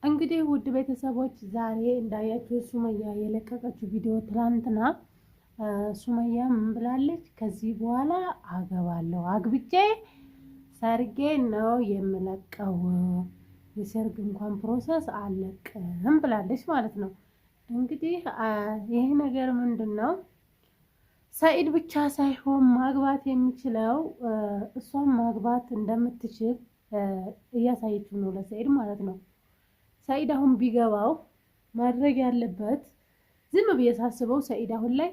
እንግዲህ ውድ ቤተሰቦች ዛሬ እንዳያችሁ ሱመያ የለቀቀችው ቪዲዮ ትላንትና ሱመያ ምን ብላለች? ከዚህ በኋላ አገባለሁ፣ አግብቼ ሰርጌ ነው የምለቀው፣ የሰርግ እንኳን ፕሮሰስ አለቅም ብላለች ማለት ነው። እንግዲህ ይሄ ነገር ምንድነው? ሰኢድ ብቻ ሳይሆን ማግባት የሚችለው እሷም ማግባት እንደምትችል እያሳየችው ነው ለሰኢድ ማለት ነው። ሰኢድ አሁን ቢገባው ማድረግ ያለበት ዝም ብዬ ሳስበው ሰኢድ አሁን ላይ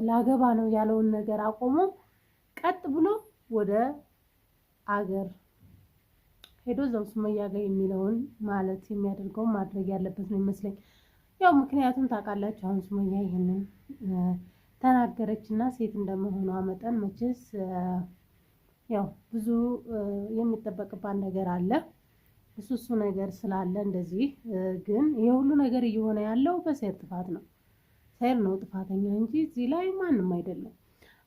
ላገባ ነው ያለውን ነገር አቆሞ ቀጥ ብሎ ወደ አገር ሄዶ እዛው ሱመያ ጋር የሚለውን ማለት የሚያደርገው ማድረግ ያለበት ነው ይመስለኝ። ያው ምክንያቱም ታውቃላችሁ አሁን ሱመያ ይሄንን ተናገረች እና ሴት እንደመሆኗ መጠን መቼስ ያው ብዙ የሚጠበቅባት ነገር አለ። እሱ ነገር ስላለ እንደዚህ ግን የሁሉ ነገር እየሆነ ያለው በሰኢድ ጥፋት ነው። ሰኢድ ነው ጥፋተኛ እንጂ እዚህ ላይ ማንም አይደለም።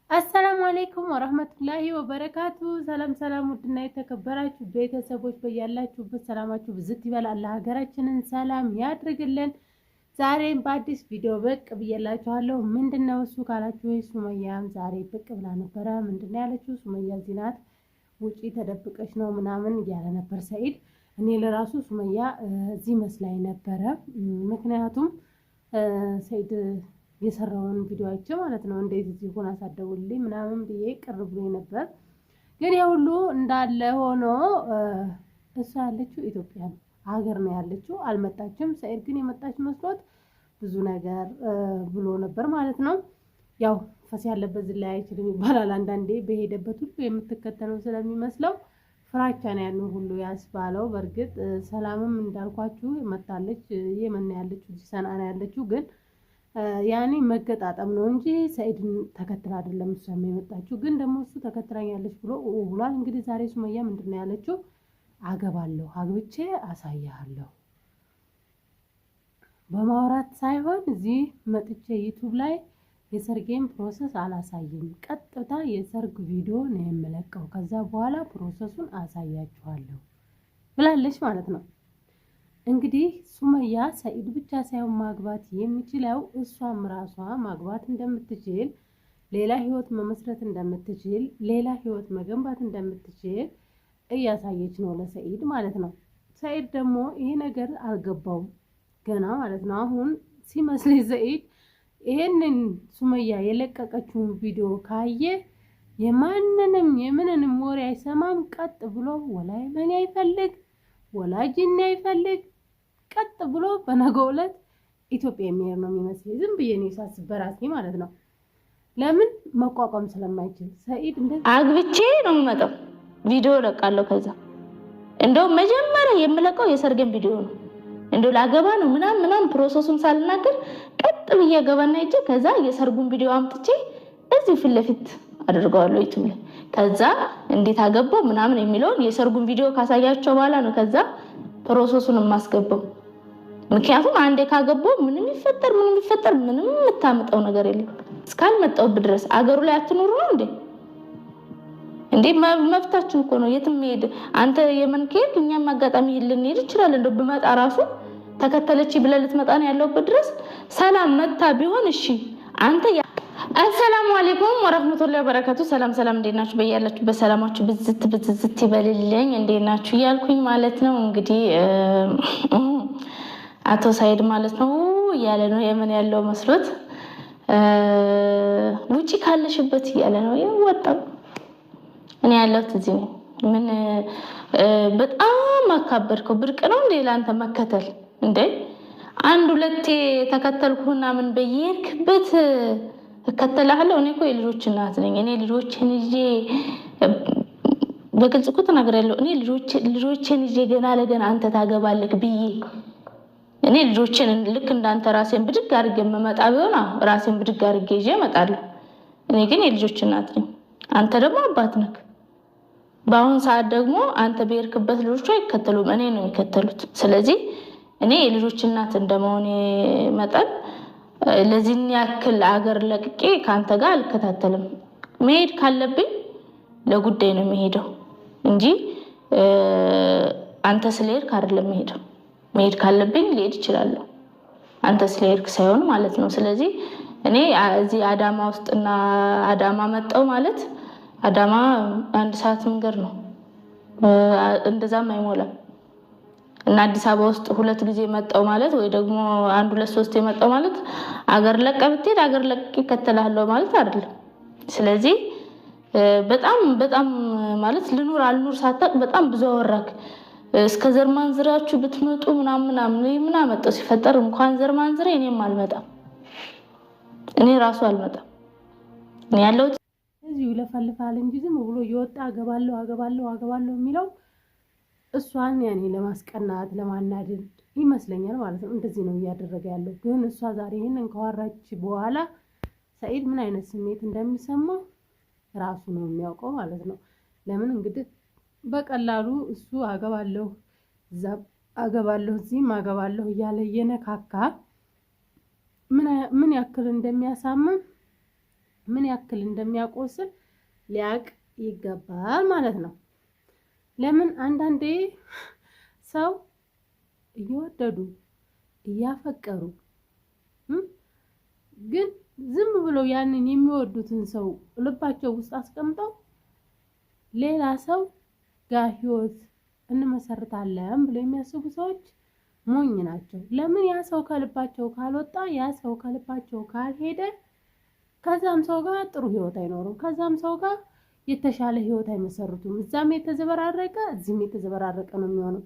አሰላሙ አለይኩም ወራህመቱላሂ ወበረካቱ። ሰላም ሰላም፣ ውድና የተከበራችሁ ቤተሰቦች በያላችሁበት ሰላማችሁ ብዝት ይበል። አላህ ሀገራችንን ሰላም ያድርግልን። ዛሬም በአዲስ ቪዲዮ ብቅ ብዬላችኋለሁ። ምንድነው እሱ ካላችሁ ሱመያም ዛሬ ብቅ ብላ ነበረ። ምንድነው ያለችው? ሱመያ እዚህ ናት፣ ውጪ ተደብቀሽ ነው ምናምን እያለ ነበር ሰኢድ። እኔ ለራሱ ሱመያ እዚህ መስላኝ ነበረ። ምክንያቱም ሰኢድ የሰራውን ቪዲዮ አይቼ ማለት ነው እንዴት እዚህ ሆነ አሳደውልኝ ምናምን ብዬ ቅር ብሎ ነበር። ግን የሁሉ እንዳለ ሆኖ እሷ ያለችው ኢትዮጵያ ነው፣ ሀገር ነው ያለችው፣ አልመጣችም። ሰኢድ ግን የመጣች መስሎት ብዙ ነገር ብሎ ነበር ማለት ነው። ያው ፈስ ያለበት ዝላይ አይችልም ይባላል አንዳንዴ። በሄደበት ሁሉ የምትከተለው ስለሚመስለው ፍራቻ ነው ያለው ሁሉ ያስባለው። በእርግጥ ሰላምም እንዳልኳችሁ መጣለች፣ የመን ያለችው ሰንዓ ነው ያለችው። ግን ያኔ መገጣጠም ነው እንጂ ሰኢድን ተከትላ አይደለም እሷ የመጣችው። ግን ደግሞ እሱ ተከትላኛለች ብሎ ብሏል። እንግዲህ ዛሬ ሱመያ ምንድነው ያለችው? አገባለሁ፣ አግብቼ አሳያለሁ በማውራት ሳይሆን እዚህ መጥቼ ዩቲዩብ ላይ የሰርጌን ፕሮሰስ አላሳይም፣ ቀጥታ የሰርግ ቪዲዮ ነው የምለቀው፣ ከዛ በኋላ ፕሮሰሱን አሳያችኋለሁ ብላለች ማለት ነው። እንግዲህ ሱመያ ሰኢድ ብቻ ሳይሆን ማግባት የሚችለው እሷም ራሷ ማግባት እንደምትችል፣ ሌላ ህይወት መመስረት እንደምትችል፣ ሌላ ህይወት መገንባት እንደምትችል እያሳየች ነው ለሰኢድ ማለት ነው። ሰኢድ ደግሞ ይሄ ነገር አልገባውም ገና ማለት ነው። አሁን ሲመስለኝ ሰኢድ ይሄንን ሱመያ የለቀቀችውን ቪዲዮ ካየ የማንንም የምንንም ወሬ አይሰማም። ቀጥ ብሎ ወላይ ማን አይፈልግ ወላጅና አይፈልግ፣ ቀጥ ብሎ በነገው ዕለት ኢትዮጵያ የሚሄድ ነው የሚመስለኝ። ዝም ብዬ ነው ሳስብ በራሴ ማለት ነው። ለምን መቋቋም ስለማይችል ሰኢድ እንደዚህ አግብቼ ነው የምመጣው፣ ቪዲዮ ለቃለሁ። ከዛ እንደው መጀመሪያ የምለቀው የሰርገን ቪዲዮ ነው። እንደው ላገባ ነው ምናምን ፕሮሰሱን ሳልናገር ቀጥ ብዬ ገባና እጄ ከዛ የሰርጉን ቪዲዮ አምጥቼ እዚህ ፊት ለፊት አድርገዋለሁ ዩቲዩብ ላይ። ከዛ እንዴት አገባው ምናምን የሚለውን የሰርጉን ቪዲዮ ካሳያቸው በኋላ ነው ከዛ ፕሮሰሱን ማስገባው። ምክንያቱም አንዴ ካገባው ምንም ይፈጠር ምንም የምታመጣው ነገር የለም። እስካልመጣው ድረስ አገሩ ላይ አትኖሩ ነው እንዴ መብታችን እኮ ነው። የትም ሄድ አንተ የመን ከሄድ እኛም አጋጣሚ ልንሄድ ይችላል። እንደው በመጣ ራሱ ተከተለች ብለህ ልትመጣ ነው ያለውበት ድረስ ሰላም መታ ቢሆን እሺ አንተ አሰላሙ አለይኩም ወራህመቱላሂ ወበረካቱ። ሰላም እንዴት ናችሁ? በያላችሁ በሰላማችሁ ብዝት ይበልልኝ። እንዴት ናችሁ እያልኩኝ ማለት ነው። እንግዲህ አቶ ሰኢድ ማለት ነው እያለ ነው የመን ያለው መስሎት ውጪ ካለሽበት እያለ ነው ወጣው። እኔ ያለሁት እዚህ ነው። ምን በጣም አካበድከው። ብርቅ ነው እንዴ ላንተ መከተል እንዴ? አንድ ሁለቴ ተከተልኩና ምን በየርክበት እከተላለሁ። እኔ እኮ የልጆች እናት ነኝ። እኔ ልጆችን ይዤ በግልጽ እኮ ተናግሬያለሁ። እኔ ልጆችን ይዤ ገና ለገና አንተ ታገባለህ ብዬ እኔ ልጆችን ልክ እንዳንተ ራሴን ብድግ አድርጌ መመጣ ቢሆን ራሴን ብድግ አድርጌ ይዤ እመጣለሁ። እኔ ግን የልጆች እናት ነኝ። አንተ ደግሞ አባት ነህ። በአሁን ሰዓት ደግሞ አንተ በየርክበት ልጆቹ አይከተሉም፣ እኔ ነው የሚከተሉት። ስለዚህ እኔ የልጆች እናት እንደመሆኔ መጠን ለዚህን ያክል አገር ለቅቄ ካንተ ጋር አልከታተልም። መሄድ ካለብኝ ለጉዳይ ነው የሚሄደው እንጂ አንተ ስለሄድክ አይደለም የሚሄደው። መሄድ ካለብኝ ልሄድ እችላለሁ አንተ ስለሄድክ ሳይሆን ማለት ነው። ስለዚህ እኔ እዚህ አዳማ ውስጥና አዳማ መጣው ማለት አዳማ 1 ሰዓት መንገድ ነው እንደዛም አይሞላም። እና አዲስ አበባ ውስጥ 2 ጊዜ መጣው ማለት ወይ ደግሞ 1 2 3 መጣው ማለት አገር ለቀብቴት አገር ለቅ ይከተላልው ማለት አይደለም። ስለዚህ በጣም ማለት ልኑር አልኑር ሳታቅ በጣም ብዙ አወራክ እስከ ዘርማንዝራችሁ ብትመጡ ምናምን ምን አመጣው ሲፈጠር እንኳን ዘርማንዝሬ እኔም አልመጣም እኔ ራሱ አልመጣም እኔ ያለው እዚሁ ለፈልፋል እንጂ ዝም ብሎ ይወጣ አገባለሁ የሚለው እሷን ያኔ ለማስቀናት ለማናደድ ይመስለኛል ማለት ነው። እንደዚህ ነው እያደረገ ያለው። ግን እሷ ዛሬ ይሄንን ከዋራች በኋላ ሰኢድ ምን አይነት ስሜት እንደሚሰማው ራሱ ነው የሚያውቀው ማለት ነው። ለምን እንግዲህ በቀላሉ እሱ አገባለሁ እዛ አገባለሁ እዚህም አገባለሁ እያለ እየነካካ ምን ያክል እንደሚያሳምም ምን ያክል እንደሚያቆስል ሊያቅ ይገባል ማለት ነው። ለምን አንዳንዴ ሰው እየወደዱ እያፈቀሩ ግን ዝም ብለው ያንን የሚወዱትን ሰው ልባቸው ውስጥ አስቀምጠው ሌላ ሰው ጋር ህይወት እንመሰርታለን ብለው የሚያስቡ ሰዎች ሞኝ ናቸው። ለምን ያ ሰው ከልባቸው ካልወጣ ያ ሰው ከልባቸው ካልሄደ ከዛም ሰው ጋር ጥሩ ህይወት አይኖሩም። ከዛም ሰው ጋር የተሻለ ህይወት አይመሰርቱም። እዛም የተዘበራረቀ እዚህም የተዘበራረቀ ነው የሚሆነው።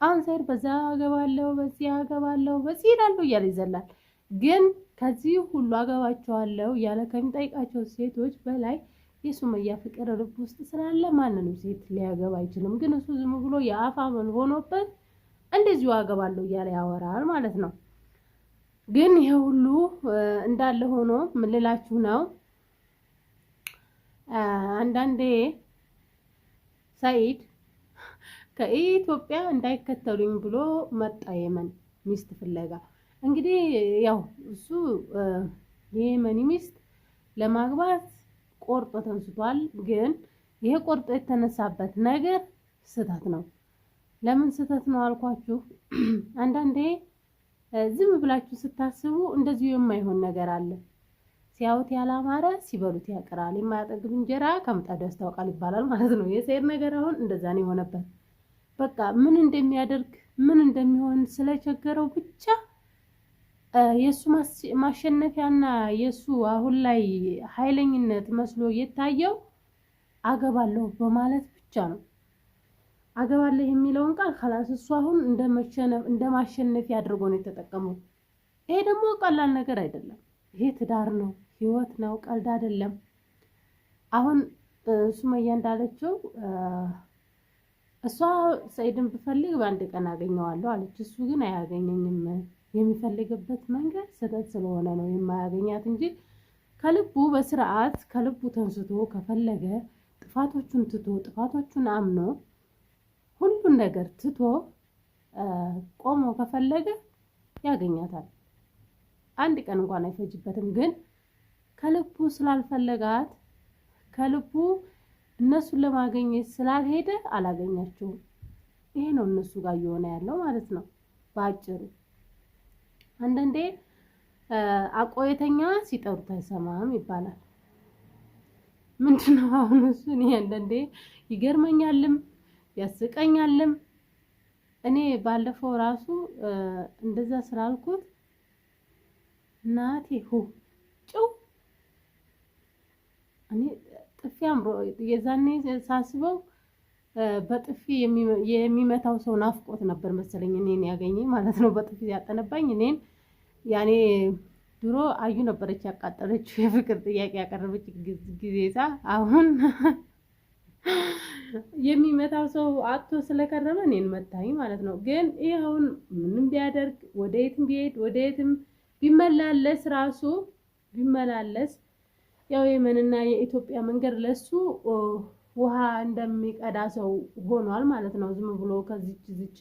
አሁን ሰይድ በዛ አገባለሁ በዚህ አገባለሁ በዚህ ይላሉ እያለ ይዘላል። ግን ከዚህ ሁሉ አገባቸዋለሁ እያለ ከሚጠይቃቸው ሴቶች በላይ የሱመያ ፍቅር ልብ ውስጥ ስላለ ማንንም ሴት ሊያገባ አይችልም። ግን እሱ ዝም ብሎ የአፍ አመል ሆኖበት እንደዚሁ አገባለሁ እያለ ያወራል ማለት ነው። ግን ይሄ ሁሉ እንዳለ ሆኖ ምን ልላችሁ ነው፣ አንዳንዴ ሰኢድ ከኢትዮጵያ እንዳይከተሉኝ ብሎ መጣ የመን ሚስት ፍለጋ። እንግዲህ ያው እሱ የየመኒ ሚስት ለማግባት ቆርጦ ተንስቷል። ግን ይሄ ቆርጦ የተነሳበት ነገር ስህተት ነው። ለምን ስህተት ነው አልኳችሁ? አንዳንዴ ዝም ብላችሁ ስታስቡ እንደዚሁ የማይሆን ነገር አለ። ሲያዩት ያላማረ ሲበሉት ያቀራል፣ የማያጠግብ እንጀራ ከምጣዱ ያስታውቃል ይባላል ማለት ነው። የሰኢድ ነገር አሁን እንደዛ ነው የሆነበት። በቃ ምን እንደሚያደርግ ምን እንደሚሆን ስለቸገረው ብቻ የሱ ማሸነፊያና የሱ አሁን ላይ ኃይለኝነት መስሎ የታየው አገባለሁ በማለት ብቻ ነው። አገባለሁ የሚለውን ቃል خلاص እሱ አሁን እንደማሸነፊ አድርጎ ነው የተጠቀመው። ይሄ ደግሞ ቀላል ነገር አይደለም። ይሄ ትዳር ነው፣ ህይወት ነው፣ ቀልድ አይደለም። አሁን ሱመያ እንዳለችው እሷ ሰኢድን ብፈልግ በአንድ ቀን አገኘዋለሁ አለች። እሱ ግን አያገኘኝም። የሚፈልግበት መንገድ ስህተት ስለሆነ ነው የማያገኛት እንጂ ከልቡ በስርዓት ከልቡ ተንስቶ ከፈለገ ጥፋቶቹን ትቶ ጥፋቶቹን አምኖ ሁሉን ነገር ትቶ ቆሞ ከፈለገ ያገኛታል። አንድ ቀን እንኳን አይፈጅበትም። ግን ከልቡ ስላልፈለጋት ከልቡ እነሱን ለማግኘት ስላልሄደ አላገኛቸውም። ይሄ ነው እነሱ ጋር እየሆነ ያለው ማለት ነው ባጭሩ። አንዳንዴ አቆየተኛ ሲጠሩት አይሰማም ይባላል። ምንድነው አሁን እሱ? እኔ አንዳንዴ ይገርመኛልም ያስቀኛልም። እኔ ባለፈው ራሱ እንደዛ ስላልኩት እናቴ ጭው እኔ ጥፊ አምሮ የዛኔ ሳስበው በጥፊ የሚመታው ሰው ናፍቆት ነበር መሰለኝ እኔን ያገኘኝ ማለት ነው። በጥፊ ያጠነባኝ እኔን ያኔ ድሮ አዩ ነበረች ያቃጠለችው የፍቅር ጥያቄ ያቀረበች ጊዜዛ አሁን የሚመታው ሰው አጥቶ ስለከረመ እኔን መታኝ ማለት ነው። ግን ይሄ አሁን ምንም ቢያደርግ ወደየትም ቢሄድ ወደየትም ቢመላለስ ራሱ ቢመላለስ ያው የመንና የኢትዮጵያ መንገድ ለሱ ውሃ እንደሚቀዳ ሰው ሆኗል ማለት ነው። ዝም ብሎ ከዚች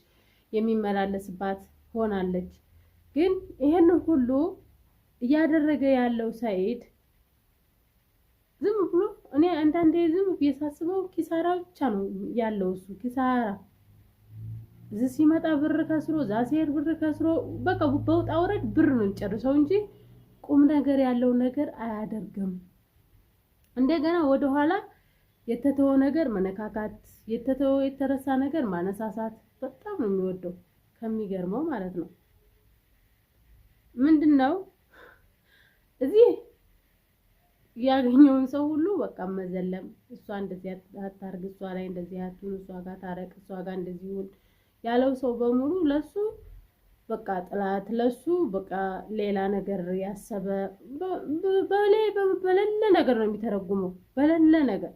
የሚመላለስባት ሆናለች። ግን ይሄን ሁሉ እያደረገ ያለው ሰኢድ ዝም ብሎ እኔ አንዳንዴ ዝም ብዬ ሳስበው ኪሳራ ብቻ ነው ያለው። እሱ ኪሳራ እዚህ ሲመጣ ብር ከስሮ እዛ ሲሄድ ብር ከስሮ በቃ በውጣ ውረድ ብር ነው የሚጨርሰው እንጂ ቁም ነገር ያለው ነገር አያደርግም። እንደገና ወደኋላ የተተወ ነገር መነካካት፣ የተረሳ ነገር ማነሳሳት በጣም ነው የሚወደው ከሚገርመው ማለት ነው። ምንድነው እዚህ ያገኘውን ሰው ሁሉ በቃ መዘለም፣ እሷ እንደዚህ አታርግ፣ እሷ ላይ እንደዚህ አትሁን፣ እሷ ጋር ታረቅ፣ እሷ ጋር እንደዚህ ሁን ያለው ሰው በሙሉ ለሱ በቃ ጥላት፣ ለሱ በቃ ሌላ ነገር ያሰበ በሌለ ነገር ነው የሚተረጉመው፣ በሌለ ነገር።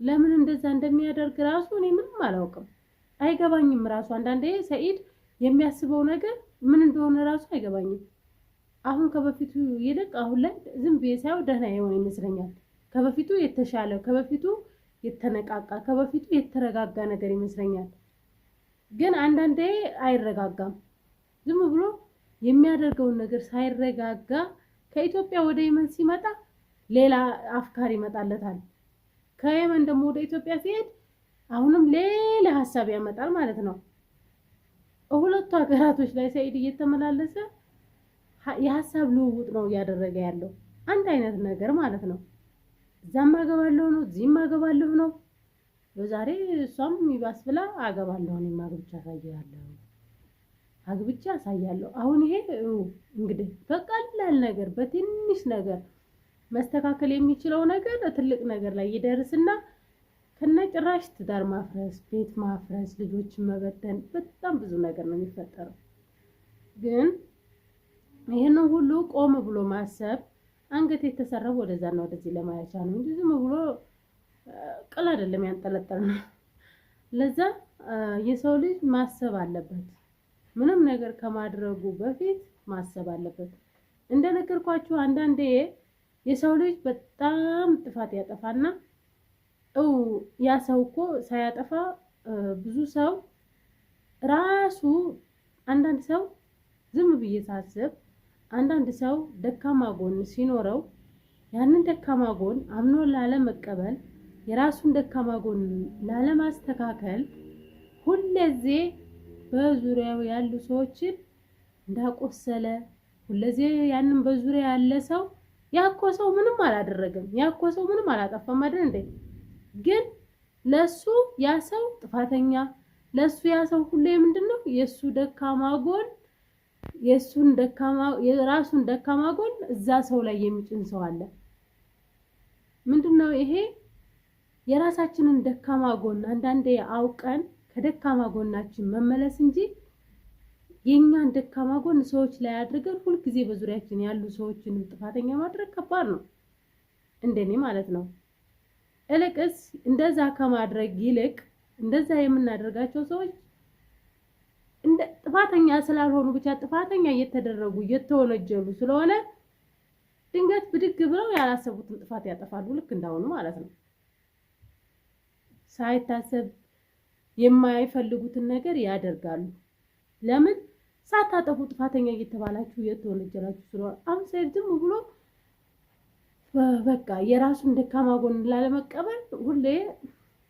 ለምን እንደዛ እንደሚያደርግ ራሱ እኔ ምንም አላውቅም፣ አይገባኝም። ራሱ አንዳንዴ ሰኢድ የሚያስበው ነገር ምን እንደሆነ ራሱ አይገባኝም። አሁን ከበፊቱ ይልቅ አሁን ላይ ዝም ብዬ ሳይው ደህና የሆነ ይመስለኛል። ከበፊቱ የተሻለ፣ ከበፊቱ የተነቃቃ፣ ከበፊቱ የተረጋጋ ነገር ይመስለኛል። ግን አንዳንዴ አይረጋጋም። ዝም ብሎ የሚያደርገውን ነገር ሳይረጋጋ ከኢትዮጵያ ወደ የመን ሲመጣ ሌላ አፍካር ይመጣለታል። ከየመን ደግሞ ወደ ኢትዮጵያ ሲሄድ አሁንም ሌላ ሀሳብ ያመጣል ማለት ነው። ሁለቱ ሀገራቶች ላይ ሰኢድ እየተመላለሰ የሀሳብ ልውውጥ ነው እያደረገ ያለው። አንድ አይነት ነገር ማለት ነው። እዛም አገባለሁ ነው፣ እዚህም አገባለሁ ነው። በዛሬ እሷም ይባስ ብላ አገባለሁ ነው፣ አግብቻ አሳያለሁ። አሁን ይሄ እንግዲህ በቀላል ነገር በትንሽ ነገር መስተካከል የሚችለው ነገር ትልቅ ነገር ላይ ይደርስና ከነጭራሽ ትዳር ማፍረስ፣ ቤት ማፍረስ፣ ልጆችን መበተን፣ በጣም ብዙ ነገር ነው የሚፈጠረው። ግን ይሄንን ሁሉ ቆም ብሎ ማሰብ፣ አንገት የተሰራው ወደዛና ወደዚህ ለማያቻ ነው እንጂ ዝም ብሎ ቅል አይደለም ያንጠለጠል ነው። ለዛ የሰው ልጅ ማሰብ አለበት። ምንም ነገር ከማድረጉ በፊት ማሰብ አለበት። እንደነገርኳችሁ አንዳንዴ የሰው ልጅ በጣም ጥፋት ያጠፋና ያ ሰው እኮ ሳያጠፋ ብዙ ሰው ራሱ አንዳንድ ሰው ዝም ብዬ ሳስብ አንዳንድ ሰው ደካማ ጎን ሲኖረው ያንን ደካማ ጎን አምኖ ላለመቀበል የራሱን ደካማ ጎን ላለማስተካከል ሁልጊዜ በዙሪያው ያሉ ሰዎችን እንዳቆሰለ ሁልጊዜ ያንን በዙሪያ ያለ ሰው ያኮ ሰው ምንም አላደረገም፣ ያኮ ሰው ምንም አላጠፋም አይደል እንዴ? ግን ለሱ ያ ሰው ጥፋተኛ፣ ለሱ ያ ሰው ሁሌ ምንድነው የሱ ደካማ ጎን የራሱን ደካማ ጎን እዛ ሰው ላይ የሚጭን ሰው አለ። ምንድነው ይሄ? የራሳችንን ደካማ ጎን አንዳንዴ አውቀን ከደካማ ጎናችን መመለስ እንጂ የኛን ደካማ ጎን ሰዎች ላይ አድርገን ሁልጊዜ በዙሪያችን ያሉ ሰዎችን ጥፋተኛ ማድረግ ከባድ ነው፣ እንደኔ ማለት ነው። እልቅስ እንደዛ ከማድረግ ይልቅ እንደዛ የምናደርጋቸው ሰዎች እንደ ጥፋተኛ ስላልሆኑ ብቻ ጥፋተኛ እየተደረጉ እየተወነጀሉ ስለሆነ ድንገት ብድግ ብለው ያላሰቡትን ጥፋት ያጠፋሉ፣ ልክ እንዳሁኑ ማለት ነው። ሳይታሰብ የማይፈልጉትን ነገር ያደርጋሉ። ለምን? ሳታጠፉ ጥፋተኛ እየተባላችሁ እየተወነጀላችሁ ስለሆነ። አሁን ሰይድ ዝም ብሎ በቃ የራሱን ደካማ ጎን ላለመቀበል ሁሌ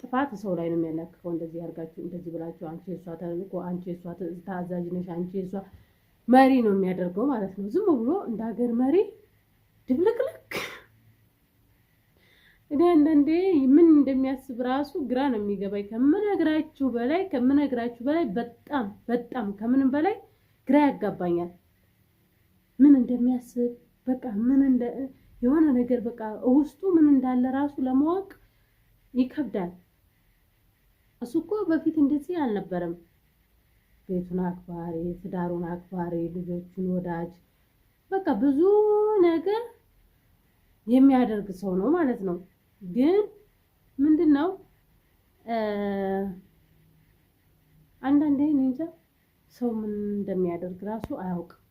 ጥፋት ሰው ላይ ነው የሚያላክከው። እንደዚህ ያርጋችሁ፣ እንደዚህ ብላችሁ፣ አንቺ የሷ ተልእኮ፣ አንቺ የሷ ታዛዥ ነሽ፣ አንቺ የሷ መሪ ነው የሚያደርገው ማለት ነው። ዝም ብሎ እንደ ሀገር መሪ ድብልቅልቅ። እኔ አንዳንዴ ምን እንደሚያስብ ራሱ ግራ ነው የሚገባኝ። ከምነግራችሁ በላይ በጣም ከምንም በላይ ግራ ያጋባኛል። ምን እንደሚያስብ በቃ የሆነ ነገር በቃ ውስጡ ምን እንዳለ ራሱ ለማወቅ ይከብዳል። እሱ እኮ በፊት እንደዚህ አልነበረም። ቤቱን አክባሪ፣ ትዳሩን አክባሪ፣ ልጆቹን ወዳጅ፣ በቃ ብዙ ነገር የሚያደርግ ሰው ነው ማለት ነው። ግን ምንድነው አንዳንዴ እንጃ ሰው ምን እንደሚያደርግ ራሱ አያውቅም።